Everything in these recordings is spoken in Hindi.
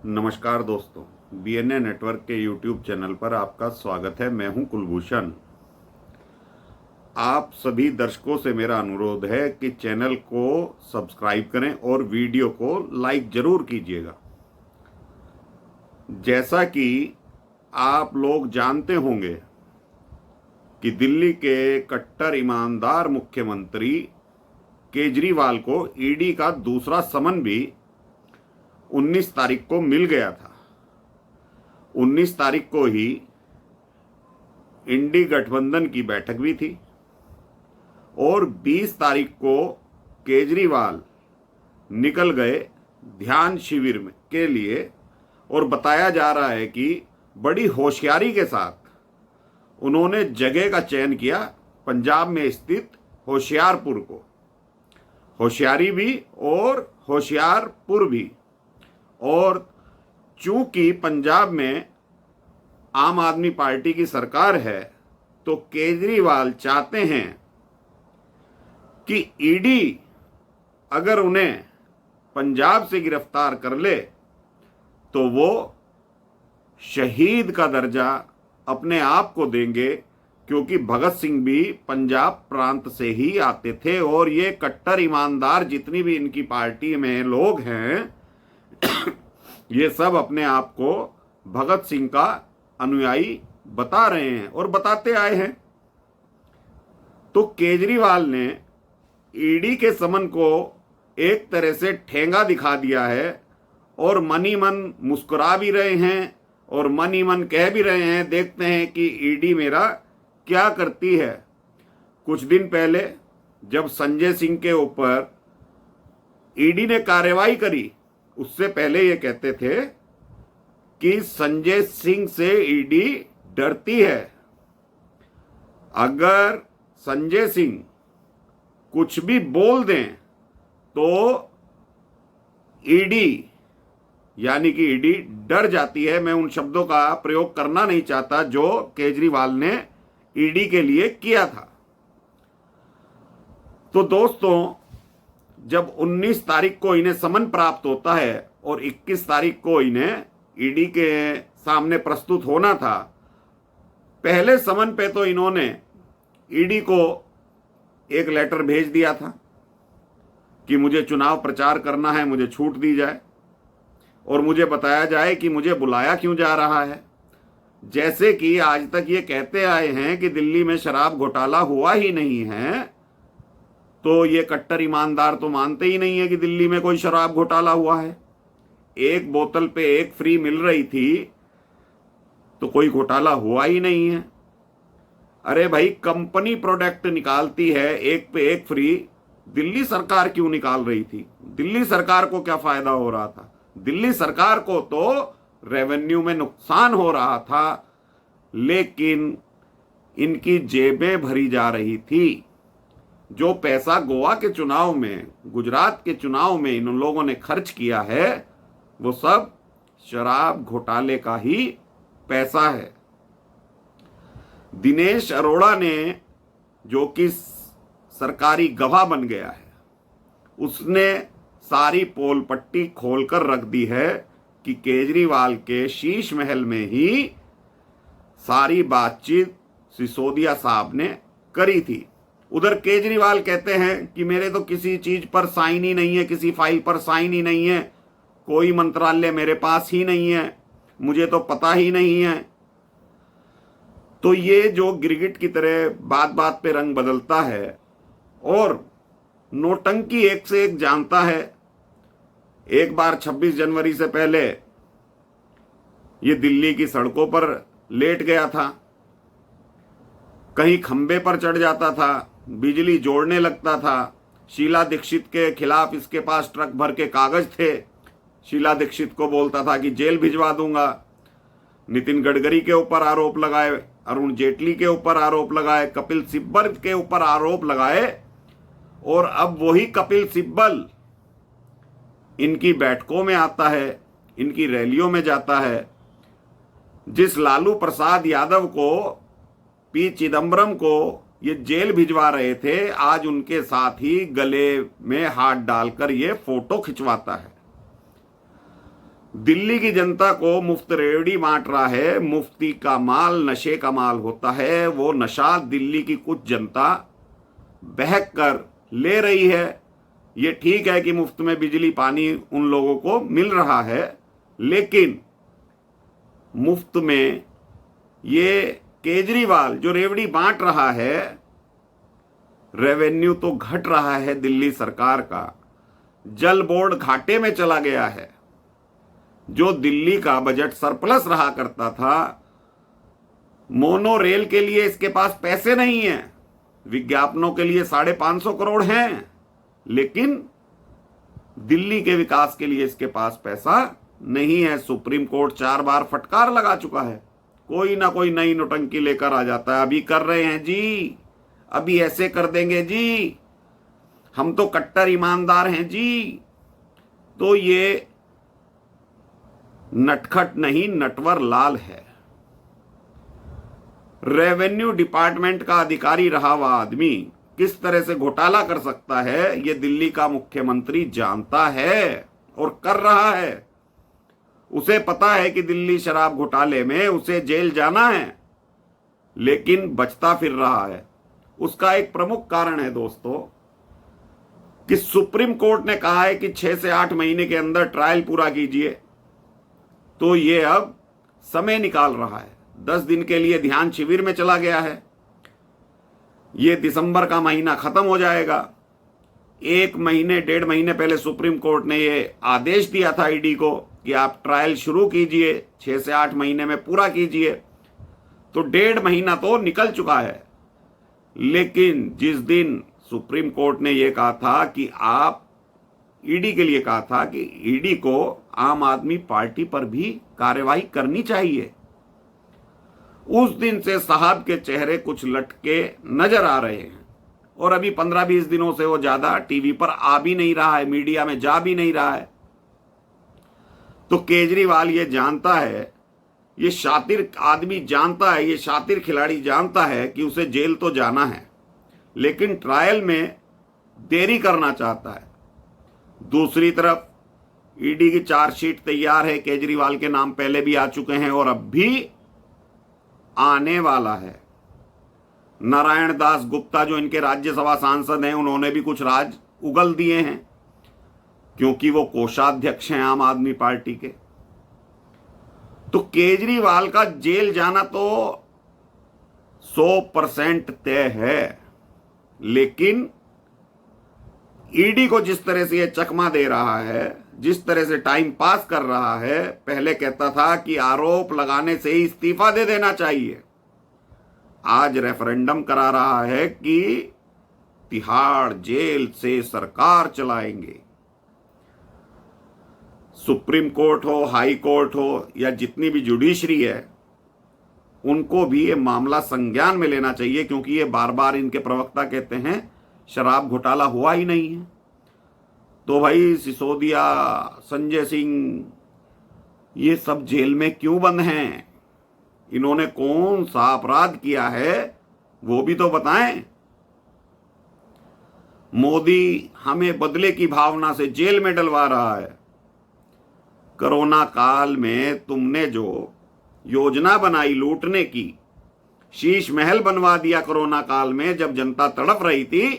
नमस्कार दोस्तों, बीएनए नेटवर्क के यूट्यूब चैनल पर आपका स्वागत है। मैं हूं कुलभूषण। आप सभी दर्शकों से मेरा अनुरोध है कि चैनल को सब्सक्राइब करें और वीडियो को लाइक जरूर कीजिएगा। जैसा कि आप लोग जानते होंगे कि दिल्ली के कट्टर ईमानदार मुख्यमंत्री केजरीवाल को ईडी का दूसरा समन भी 19 तारीख को मिल गया था। 19 तारीख को ही इंडी गठबंधन की बैठक भी थी और 20 तारीख को केजरीवाल निकल गए ध्यान शिविर के लिए और बताया जा रहा है कि बड़ी होशियारी के साथ उन्होंने जगह का चयन किया पंजाब में स्थित होशियारपुर को। होशियारी भी और होशियारपुर भी। और चूंकि पंजाब में आम आदमी पार्टी की सरकार है तो केजरीवाल चाहते हैं कि ईडी अगर उन्हें पंजाब से गिरफ्तार कर ले तो वो शहीद का दर्जा अपने आप को देंगे, क्योंकि भगत सिंह भी पंजाब प्रांत से ही आते थे और ये कट्टर ईमानदार जितनी भी इनकी पार्टी में लोग हैं ये सब अपने आप को भगत सिंह का अनुयायी बता रहे हैं और बताते आए हैं। तो केजरीवाल ने ईडी के समन को एक तरह से ठेंगा दिखा दिया है और मन ही मन मुस्कुरा भी रहे हैं और मन ही मन कह भी रहे हैं, देखते हैं कि ईडी मेरा क्या करती है। कुछ दिन पहले जब संजय सिंह के ऊपर ईडी ने कार्रवाई करी, उससे पहले ये कहते थे कि संजय सिंह से ईडी डरती है। अगर संजय सिंह कुछ भी बोल दें तो ईडी यानी कि ईडी डर जाती है। मैं उन शब्दों का प्रयोग करना नहीं चाहता जो केजरीवाल ने ईडी के लिए किया था। तो दोस्तों, जब 19 तारीख को इन्हें समन प्राप्त होता है और 21 तारीख को इन्हें ईडी के सामने प्रस्तुत होना था, पहले समन पे तो इन्होंने ईडी को एक लेटर भेज दिया था कि मुझे चुनाव प्रचार करना है, मुझे छूट दी जाए और मुझे बताया जाए कि मुझे बुलाया क्यों जा रहा है। जैसे कि आज तक ये कहते आए हैं कि दिल्ली में शराब घोटाला हुआ ही नहीं है, तो ये कट्टर ईमानदार तो मानते ही नहीं है कि दिल्ली में कोई शराब घोटाला हुआ है। एक बोतल पे एक फ्री मिल रही थी तो कोई घोटाला हुआ ही नहीं है। अरे भाई, कंपनी प्रोडक्ट निकालती है एक पे एक फ्री, दिल्ली सरकार क्यों निकाल रही थी? दिल्ली सरकार को क्या फायदा हो रहा था? दिल्ली सरकार को तो रेवेन्यू में नुकसान हो रहा था, लेकिन इनकी जेबें भरी जा रही थी। जो पैसा गोवा के चुनाव में, गुजरात के चुनाव में इन लोगों ने खर्च किया है, वो सब शराब घोटाले का ही पैसा है। दिनेश अरोड़ा ने, जो कि सरकारी गवाह बन गया है, उसने सारी पोल पट्टी खोलकर रख दी है कि केजरीवाल के शीश महल में ही सारी बातचीत सिसोदिया साहब ने करी थी। उधर केजरीवाल कहते हैं कि मेरे तो किसी चीज पर साइन ही नहीं है, किसी फाइल पर साइन ही नहीं है, कोई मंत्रालय मेरे पास ही नहीं है, मुझे तो पता ही नहीं है। तो ये जो गिरगिट की तरह बात बात पे रंग बदलता है और नोटंकी एक से एक जानता है। एक बार 26 जनवरी से पहले ये दिल्ली की सड़कों पर लेट गया था, कहीं खंबे पर चढ़ जाता था, बिजली जोड़ने लगता था। शीला दीक्षित के खिलाफ इसके पास ट्रक भर के कागज थे, शीला दीक्षित को बोलता था कि जेल भिजवा दूंगा। नितिन गडकरी के ऊपर आरोप लगाए, अरुण जेटली के ऊपर आरोप लगाए, कपिल सिब्बल के ऊपर आरोप लगाए और अब वही कपिल सिब्बल इनकी बैठकों में आता है, इनकी रैलियों में जाता है। जिस लालू प्रसाद यादव को, पी चिदम्बरम को ये जेल भिजवा रहे थे, आज उनके साथ ही गले में हाथ डालकर ये फोटो खिंचवाता है। दिल्ली की जनता को मुफ्त रेवड़ी बांट रहा है। मुफ्ती का माल नशे का माल होता है। वो नशा दिल्ली की कुछ जनता बहक कर ले रही है। ये ठीक है कि मुफ्त में बिजली पानी उन लोगों को मिल रहा है, लेकिन मुफ्त में ये केजरीवाल जो रेवड़ी बांट रहा है, रेवेन्यू तो घट रहा है दिल्ली सरकार का। जल बोर्ड घाटे में चला गया है। जो दिल्ली का बजट सरप्लस रहा करता था, मोनो रेल के लिए इसके पास पैसे नहीं है। विज्ञापनों के लिए 550 करोड़ हैं, लेकिन दिल्ली के विकास के लिए इसके पास पैसा नहीं है। सुप्रीम कोर्ट 4 बार फटकार लगा चुका है। कोई ना कोई नई नौटंकी लेकर आ जाता है। अभी कर रहे हैं जी, अभी ऐसे कर देंगे जी, हम तो कट्टर ईमानदार हैं जी। तो ये नटखट नहीं, नटवर लाल है। रेवेन्यू डिपार्टमेंट का अधिकारी रहा हुआ आदमी किस तरह से घोटाला कर सकता है, ये दिल्ली का मुख्यमंत्री जानता है और कर रहा है। उसे पता है कि दिल्ली शराब घोटाले में उसे जेल जाना है, लेकिन बचता फिर रहा है। उसका एक प्रमुख कारण है दोस्तों कि सुप्रीम कोर्ट ने कहा है कि 6 से 8 महीने के अंदर ट्रायल पूरा कीजिए, तो ये अब समय निकाल रहा है। 10 दिन के लिए ध्यान शिविर में चला गया है। ये दिसंबर का महीना खत्म हो जाएगा। 1 महीने 1.5 महीने पहले सुप्रीम कोर्ट ने ये आदेश दिया था ईडी को कि आप ट्रायल शुरू कीजिए, 6 से 8 महीने में पूरा कीजिए। तो 1.5 महीना तो निकल चुका है। लेकिन जिस दिन सुप्रीम कोर्ट ने यह कहा था कि आप ईडी के लिए कहा था कि ईडी को आम आदमी पार्टी पर भी कार्यवाही करनी चाहिए, उस दिन से साहब के चेहरे कुछ लटके नजर आ रहे हैं। और अभी 15-20 दिनों से वो ज्यादा टीवी पर आ भी नहीं रहा है, मीडिया में जा भी नहीं रहा है। तो केजरीवाल ये जानता है, ये शातिर आदमी जानता है, ये शातिर खिलाड़ी जानता है कि उसे जेल तो जाना है, लेकिन ट्रायल में देरी करना चाहता है। दूसरी तरफ ईडी की चार्जशीट तैयार है, केजरीवाल के नाम पहले भी आ चुके हैं और अब भी आने वाला है। नारायण दास गुप्ता जो इनके राज्यसभा सांसद हैं, उन्होंने भी कुछ राज उगल दिए हैं, क्योंकि वो कोषाध्यक्ष हैं आम आदमी पार्टी के। तो केजरीवाल का जेल जाना तो 100% तय है, लेकिन ईडी को जिस तरह से ये चकमा दे रहा है, जिस तरह से टाइम पास कर रहा है, पहले कहता था कि आरोप लगाने से ही इस्तीफा दे देना चाहिए, आज रेफरेंडम करा रहा है कि तिहाड़ जेल से सरकार चलाएंगे। सुप्रीम कोर्ट हो, हाई कोर्ट हो या जितनी भी जुडिशरी है, उनको भी ये मामला संज्ञान में लेना चाहिए, क्योंकि ये बार बार इनके प्रवक्ता कहते हैं शराब घोटाला हुआ ही नहीं है। तो भाई सिसोदिया, संजय सिंह, ये सब जेल में क्यों बंद हैं? इन्होंने कौन सा अपराध किया है वो भी तो बताएं। मोदी हमें बदले की भावना से जेल में डलवा रहा है। कोरोना काल में तुमने जो योजना बनाई लूटने की, शीश महल बनवा दिया कोरोना काल में जब जनता तड़प रही थी।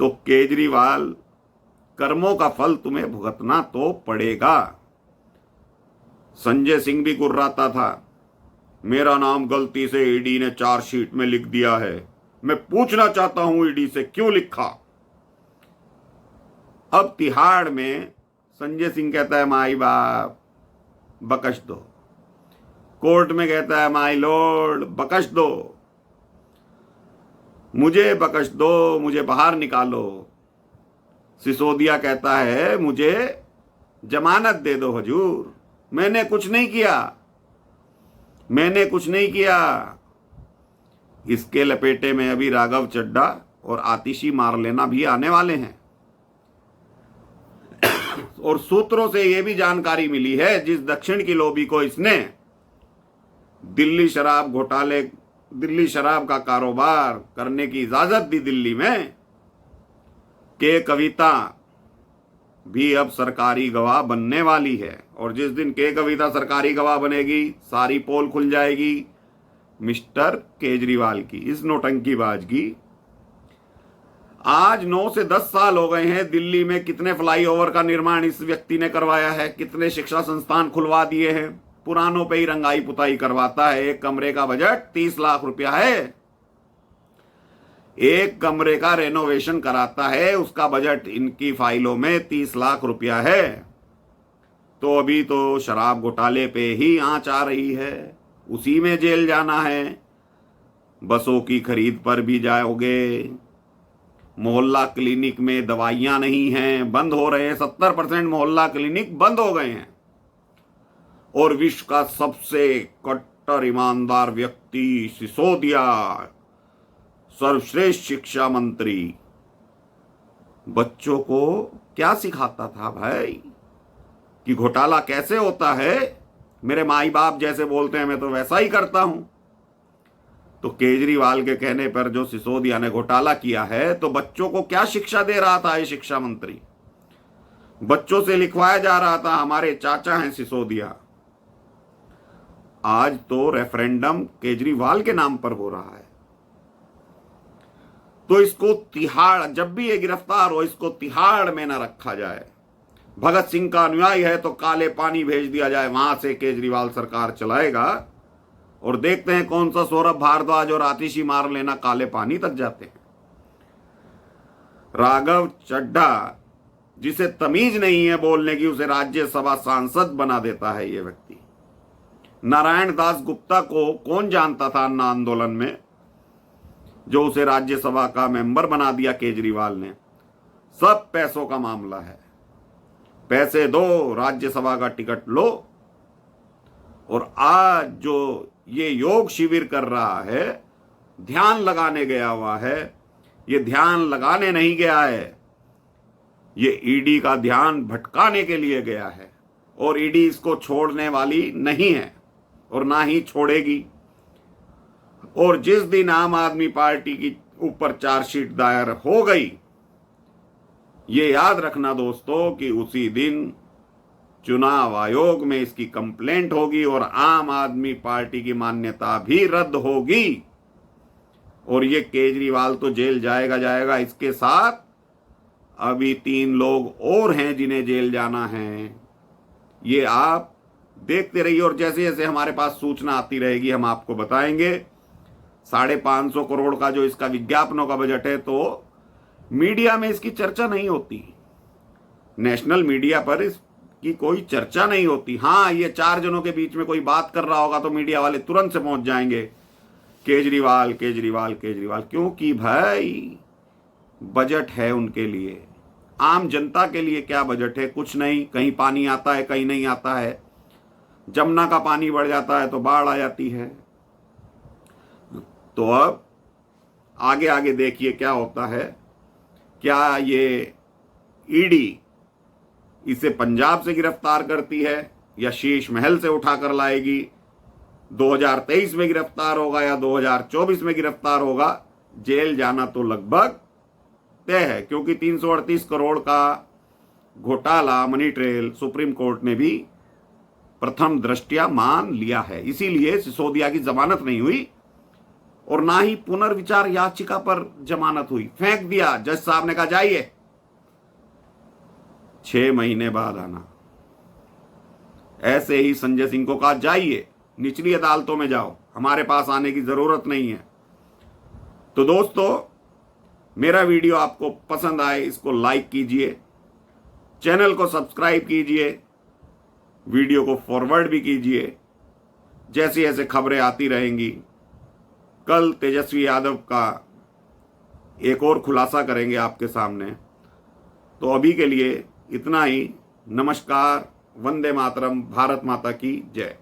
तो केजरीवाल, कर्मों का फल तुम्हें भुगतना तो पड़ेगा। संजय सिंह भी गुर्राता था, मेरा नाम गलती से ईडी ने चार्जशीट में लिख दिया है, मैं पूछना चाहता हूं ईडी से क्यों लिखा। अब तिहाड़ में संजय सिंह कहता है माई बाप बकश दो, कोर्ट में कहता है माई लॉर्ड बकश दो, मुझे बकश दो, मुझे बाहर निकालो। सिसोदिया कहता है मुझे जमानत दे दो हुजूर, मैंने कुछ नहीं किया, मैंने कुछ नहीं किया। इसके लपेटे में अभी राघव चड्ढा और आतिशी मार लेना भी आने वाले हैं। और सूत्रों से यह भी जानकारी मिली है, जिस दक्षिण की लॉबी को इसने दिल्ली शराब घोटाले, दिल्ली शराब का कारोबार करने की इजाजत दी दिल्ली में, के कविता भी अब सरकारी गवाह बनने वाली है। और जिस दिन के कविता सरकारी गवाह बनेगी, सारी पोल खुल जाएगी मिस्टर केजरीवाल की, इस नौटंकीबाज की। आज 9 से 10 साल हो गए हैं, दिल्ली में कितने फ्लाईओवर का निर्माण इस व्यक्ति ने करवाया है, कितने शिक्षा संस्थान खुलवा दिए हैं, पुरानों पे ही रंगाई पुताई करवाता है। एक कमरे का बजट 30 लाख रुपया है, एक कमरे का रेनोवेशन कराता है, उसका बजट इनकी फाइलों में 30 लाख रुपया है। तो अभी तो शराब घोटाले पे ही आंच आ रही है, उसी में जेल जाना है। बसों की खरीद पर भी जाओगे, मोहल्ला क्लिनिक में दवाइयां नहीं हैं, बंद हो रहे हैं, 70% मोहल्ला क्लिनिक बंद हो गए हैं। और विश्व का सबसे कट्टर ईमानदार व्यक्ति सिसोदिया, सर्वश्रेष्ठ शिक्षा मंत्री, बच्चों को क्या सिखाता था भाई कि घोटाला कैसे होता है। मेरे माई बाप जैसे बोलते हैं मैं तो वैसा ही करता हूं। तो केजरीवाल के कहने पर जो सिसोदिया ने घोटाला किया है, तो बच्चों को क्या शिक्षा दे रहा था ये शिक्षा मंत्री? बच्चों से लिखवाया जा रहा था हमारे चाचा हैं सिसोदिया। आज तो रेफरेंडम केजरीवाल के नाम पर हो रहा है। तो इसको तिहाड़, जब भी ये गिरफ्तार हो, इसको तिहाड़ में न रखा जाए। भगत सिंह का अनुयायी है तो काले पानी भेज दिया जाए, वहां से केजरीवाल सरकार चलाएगा। और देखते हैं कौन सा सौरभ भारद्वाज और आतिशी मार लेना काले पानी तक जाते हैं। राघव चड्ढा, जिसे तमीज नहीं है बोलने की, उसे राज्यसभा सांसद बना देता है ये व्यक्ति। नारायण दास गुप्ता को कौन जानता था अन्ना आंदोलन में, जो उसे राज्यसभा का मेंबर बना दिया केजरीवाल ने। सब पैसों का मामला है, पैसे दो, राज्यसभा का टिकट लो। और आज जो ये योग शिविर कर रहा है, ध्यान लगाने गया हुआ है, ये ध्यान लगाने नहीं गया है, ये ईडी का ध्यान भटकाने के लिए गया है। और ईडी इसको छोड़ने वाली नहीं है और ना ही छोड़ेगी। और जिस दिन आम आदमी पार्टी की ऊपर चार्जशीट दायर हो गई, ये याद रखना दोस्तों कि उसी दिन चुनाव आयोग में इसकी कंप्लेंट होगी और आम आदमी पार्टी की मान्यता भी रद्द होगी। और ये केजरीवाल तो जेल जाएगा। इसके साथ अभी 3 लोग और हैं जिन्हें जेल जाना है। ये आप देखते रहिए और जैसे जैसे हमारे पास सूचना आती रहेगी हम आपको बताएंगे। 550 करोड़ का जो इसका विज्ञापनों का बजट है, तो मीडिया में इसकी चर्चा नहीं होती, नेशनल मीडिया पर इसकी कोई चर्चा नहीं होती। हाँ, ये 4 जनों के बीच में कोई बात कर रहा होगा तो मीडिया वाले तुरंत से पहुंच जाएंगे, केजरीवाल केजरीवाल केजरीवाल। क्योंकि भाई बजट है उनके लिए, आम जनता के लिए क्या बजट है? कुछ नहीं। कहीं पानी आता है, कहीं नहीं आता है। जमुना का पानी बढ़ जाता है तो बाढ़ आ जाती है। तो अब आगे आगे देखिए क्या होता है। क्या ये ईडी इसे पंजाब से गिरफ्तार करती है या शीश महल से उठाकर लाएगी? 2023 में गिरफ्तार होगा या 2024 में गिरफ्तार होगा, जेल जाना तो लगभग तय है। क्योंकि 338 करोड़ का घोटाला मनी ट्रेल सुप्रीम कोर्ट ने भी प्रथम दृष्टया मान लिया है। इसीलिए सिसोदिया की जमानत नहीं हुई और ना ही पुनर्विचार याचिका पर जमानत हुई। फेंक दिया। जज साहब ने कहा जाइए, 6 महीने बाद आना। ऐसे ही संजय सिंह को कहा जाइए, निचली अदालतों में जाओ, हमारे पास आने की जरूरत नहीं है। तो दोस्तों, मेरा वीडियो आपको पसंद आए इसको लाइक कीजिए, चैनल को सब्सक्राइब कीजिए, वीडियो को फॉरवर्ड भी कीजिए। जैसी ऐसे खबरें आती रहेंगी। कल तेजस्वी यादव का एक और खुलासा करेंगे आपके सामने। तो अभी के लिए इतना ही। नमस्कार। वंदे मातरम। भारत माता की जय।